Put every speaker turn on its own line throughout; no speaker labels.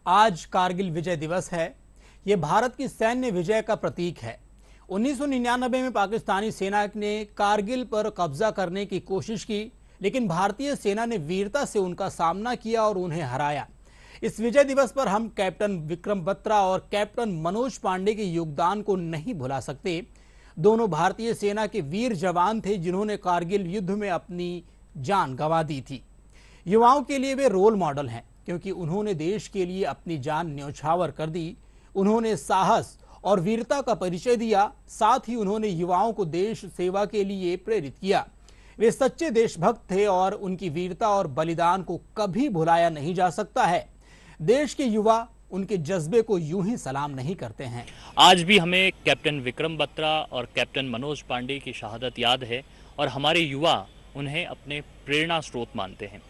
आज कारगिल विजय दिवस है। ये भारत की सैन्य विजय का प्रतीक है। 1999 में पाकिस्तानी सेना ने कारगिल पर कब्जा करने की कोशिश की, लेकिन भारतीय सेना ने वीरता से उनका सामना किया और उन्हें हराया। इस विजय दिवस पर हम कैप्टन विक्रम बत्रा और कैप्टन मनोज पांडे के योगदान को नहीं भुला सकते। दोनों भारतीय सेना के वीर जवान थे जिन्होंने कारगिल युद्ध में अपनी जान गंवा दी थी। युवाओं के लिए वे रोल मॉडल हैं, क्योंकि उन्होंने देश के लिए अपनी जान न्यौछावर कर दी। उन्होंने साहस और वीरता का परिचय दिया, साथ ही उन्होंने युवाओं को देश सेवा के लिए प्रेरित किया। वे सच्चे देशभक्त थे और उनकी वीरता और बलिदान को कभी भुलाया नहीं जा सकता है। देश के युवा उनके जज्बे को यूं ही सलाम नहीं करते हैं।
आज भी हमें कैप्टन विक्रम बत्रा और कैप्टन मनोज पांडे की शहादत याद है और हमारे युवा उन्हें अपने प्रेरणा स्रोत मानते हैं।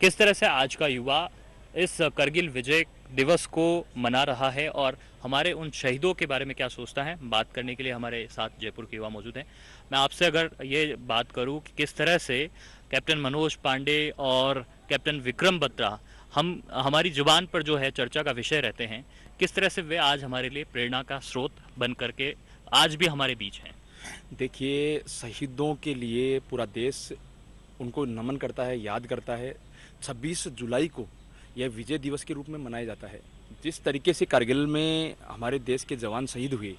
किस तरह से आज का युवा इस करगिल विजय दिवस को मना रहा है और हमारे उन शहीदों के बारे में क्या सोचता है, बात करने के लिए हमारे साथ जयपुर के युवा मौजूद हैं। मैं आपसे अगर ये बात करूं कि किस तरह से कैप्टन मनोज पांडे और कैप्टन विक्रम बत्रा हमारी जुबान पर जो है चर्चा का विषय रहते हैं, किस तरह से वे आज हमारे लिए प्रेरणा का स्रोत बन करके आज भी हमारे बीच हैं।
देखिए, शहीदों के लिए पूरा देश उनको नमन करता है, याद करता है। 26 जुलाई को यह विजय दिवस के रूप में मनाया जाता है। जिस तरीके से कारगिल में हमारे देश के जवान शहीद हुए,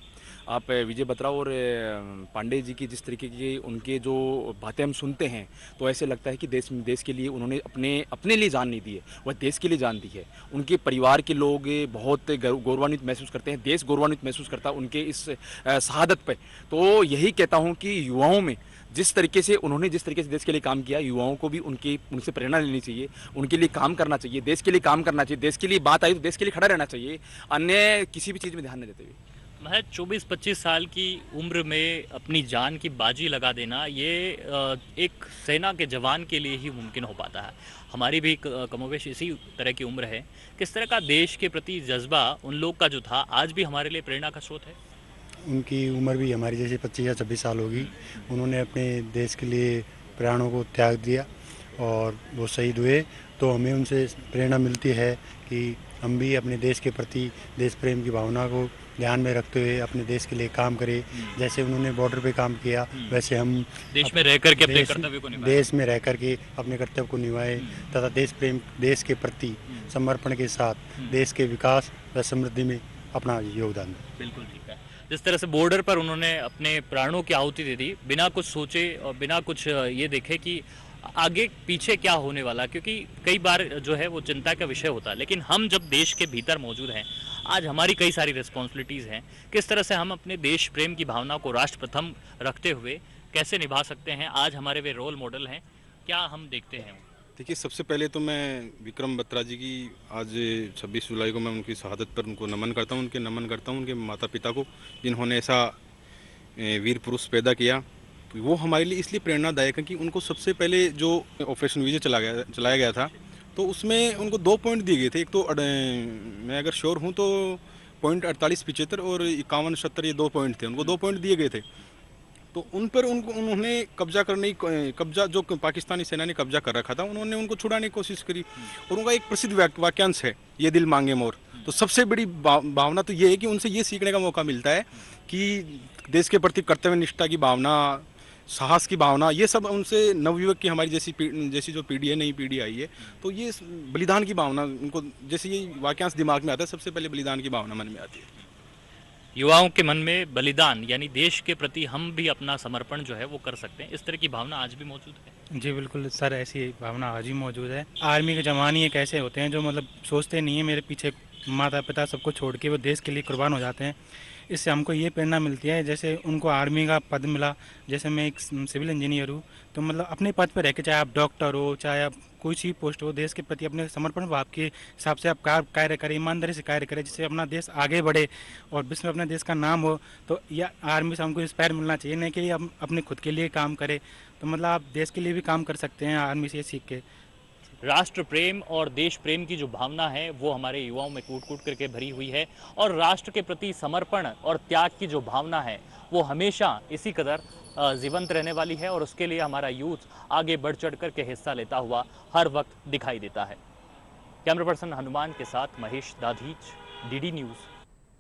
आप विजय बत्रा और पांडे जी की जिस तरीके की उनके जो बातें हम सुनते हैं, तो ऐसे लगता है कि देश के लिए उन्होंने अपने लिए जान नहीं दी है, वह देश के लिए जान दी है। उनके परिवार के लोग बहुत गौरवान्वित महसूस करते हैं, देश गौरवान्वित महसूस करता है उनके इस शहादत पर। तो यही कहता हूँ कि युवाओं में जिस तरीके से देश के लिए काम किया, युवाओं को भी उनसे प्रेरणा लेनी चाहिए, उनके लिए काम करना चाहिए, देश के लिए काम करना चाहिए। देश के लिए बात आई तो देश के लिए खड़ा रहना चाहिए, अन्य किसी भी चीज़ में ध्यान नहीं देते हुए।
महज 24-25 साल की उम्र में अपनी जान की बाजी लगा देना, ये एक सेना के जवान के लिए ही मुमकिन हो पाता है। हमारी भी कमोवेश इसी तरह की उम्र है। किस तरह का देश के प्रति जज्बा उन लोग का जो था, आज भी हमारे लिए प्रेरणा का स्रोत है।
उनकी उम्र भी हमारी जैसे 25 या 26 साल होगी। उन्होंने अपने देश के लिए प्राणों को त्याग दिया और वो शहीद हुए। तो हमें उनसे प्रेरणा मिलती है कि हम भी अपने देश के प्रति देश प्रेम की भावना को ध्यान में रखते हुए अपने देश के लिए काम करें। जैसे उन्होंने बॉर्डर पे काम किया, वैसे हम
देश में रह करके अपने कर्तव्य को निभाएं।
देश में रह करके अपने कर्तव्य को निभाएं तथा देश प्रेम, देश के प्रति समर्पण के साथ देश के विकास व समृद्धि में अपना योगदान दें।
बिल्कुल ठीक है। जिस तरह से बॉर्डर पर उन्होंने अपने प्राणों की आहुति दे दी, बिना कुछ सोचे और बिना कुछ ये देखे कि आगे पीछे क्या होने वाला, क्योंकि कई बार जो है वो चिंता का विषय होता है। लेकिन हम जब देश के भीतर मौजूद हैं, आज हमारी कई सारी रिस्पॉन्सिबिलिटीज़ हैं। किस तरह से हम अपने देश प्रेम की भावना को राष्ट्र प्रथम रखते हुए कैसे निभा सकते हैं, आज हमारे वे रोल मॉडल हैं, क्या हम देखते हैं।
देखिए, सबसे पहले तो मैं विक्रम बत्रा जी की आज 26 जुलाई को मैं उनकी शहादत पर उनको नमन करता हूँ, उनके माता पिता को, जिन्होंने ऐसा वीर पुरुष पैदा किया। तो वो हमारे लिए इसलिए प्रेरणादायक है कि उनको सबसे पहले जो ऑपरेशन विजय चलाया गया था, तो उसमें उनको 2 पॉइंट दिए गए थे। एक तो मैं अगर श्योर हूँ तो पॉइंट 48-75 और 51-70 ये 2 पॉइंट थे, उनको 2 पॉइंट दिए गए थे। तो उन पर उन्होंने कब्जा जो पाकिस्तानी सेना ने कब्जा कर रखा था, उन्होंने उनको छुड़ाने की कोशिश करी। और उनका एक प्रसिद्ध वाक्यांश है, ये दिल मांगे मोर। तो सबसे बड़ी भावना तो ये है कि उनसे ये सीखने का मौका मिलता है कि देश के प्रति कर्तव्य निष्ठा की भावना, साहस की भावना, ये सब उनसे नवयुवक की हमारी जैसी जो पीढ़ी है, नई पीढ़ी आई है, तो ये बलिदान की भावना उनको, जैसे ये वाक्यांश दिमाग में आता है, सबसे पहले बलिदान की भावना मन में आती है।
युवाओं के मन में बलिदान यानी देश के प्रति हम भी अपना समर्पण जो है वो कर सकते हैं, इस तरह की भावना आज भी मौजूद है।
जी बिल्कुल सर, ऐसी भावना आज भी मौजूद है। आर्मी के जवान ही एक ऐसे होते हैं जो मतलब सोचते नहीं है मेरे पीछे माता पिता सबको छोड़ के वो देश के लिए कुर्बान हो जाते हैं। इससे हमको ये प्रेरणा मिलती है, जैसे उनको आर्मी का पद मिला, जैसे मैं एक सिविल इंजीनियर हूँ, तो मतलब अपने पद पर रह के, चाहे आप डॉक्टर हो, चाहे आप कोई सी पोस्ट हो, देश के प्रति अपने समर्पण भाव के हिसाब से आप कार्य करें, ईमानदारी से कार्य करें, जिससे अपना देश आगे बढ़े और विश्व में अपने देश का नाम हो। तो यह आर्मी से हमको इंस्पायर मिलना चाहिए, नहीं कि हम अपने खुद के लिए काम करें। तो मतलब आप देश के लिए भी काम कर सकते हैं आर्मी से सीख के।
राष्ट्र प्रेम और देश प्रेम की जो भावना है वो हमारे युवाओं में कूट कूट करके भरी हुई है और राष्ट्र के प्रति समर्पण और त्याग की जो भावना है वो हमेशा इसी कदर जीवंत रहने वाली है और उसके लिए हमारा यूथ आगे बढ़ चढ़ कर के हिस्सा लेता हुआ हर वक्त दिखाई देता है। कैमरा पर्सन हनुमान के साथ महेश दाधीच, डीडी न्यूज़,